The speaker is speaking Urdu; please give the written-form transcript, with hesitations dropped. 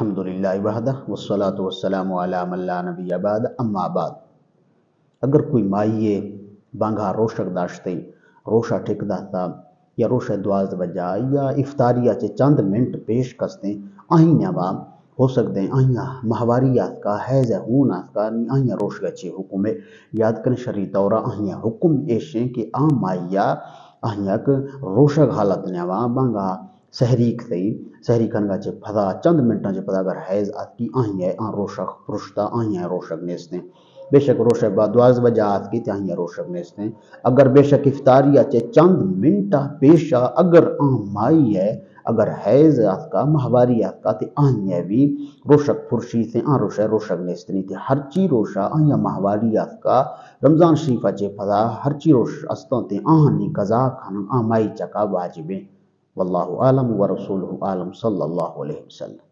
الحمدللہ وحدہ والصلاة والسلام علی من لا نبی بعد اما بعد. اگر کوئی مائیے بانگا روشک داشتے روشا ٹھیک داتا یا روشا دواز بجا یا افطاریہ چے چند منٹ پیش کستیں آہیں نیابا ہو سکتے ہیں آہیاں مہواریات کا حیض ہونات کا آہیاں روش گچے حکم یاد کریں شرعی طورہ آہیاں حکم ایشیں کہ آم مائیا آہیاں روشک حالت نیابا بانگا سحریک تھی سحری کنگا چے پھدا چند منٹاں چے پدا اگر حیض آت کی آہیں آن روشک پرشتا آہیں روشک نیستیں بے شک روشک بعد 12 بجے آت کی آہیں روشک نیستیں اگر بے شک افطاریہ چے چند منٹا پیشا اگر آن مائی ہے اگر حیض آت کا مہواری آت کا تے آہیں بھی روشک پرشی تھے آن روشک نیستنی تھے ہرچی روشا آہیں مہواری آت کا رمضان شریفہ چے پدا ہرچی روش استوں تے آہنی قضا کھانا آن مائی چکا واجبیں واللہ عالم ورسولہ عالم صلی اللہ علیہ وسلم.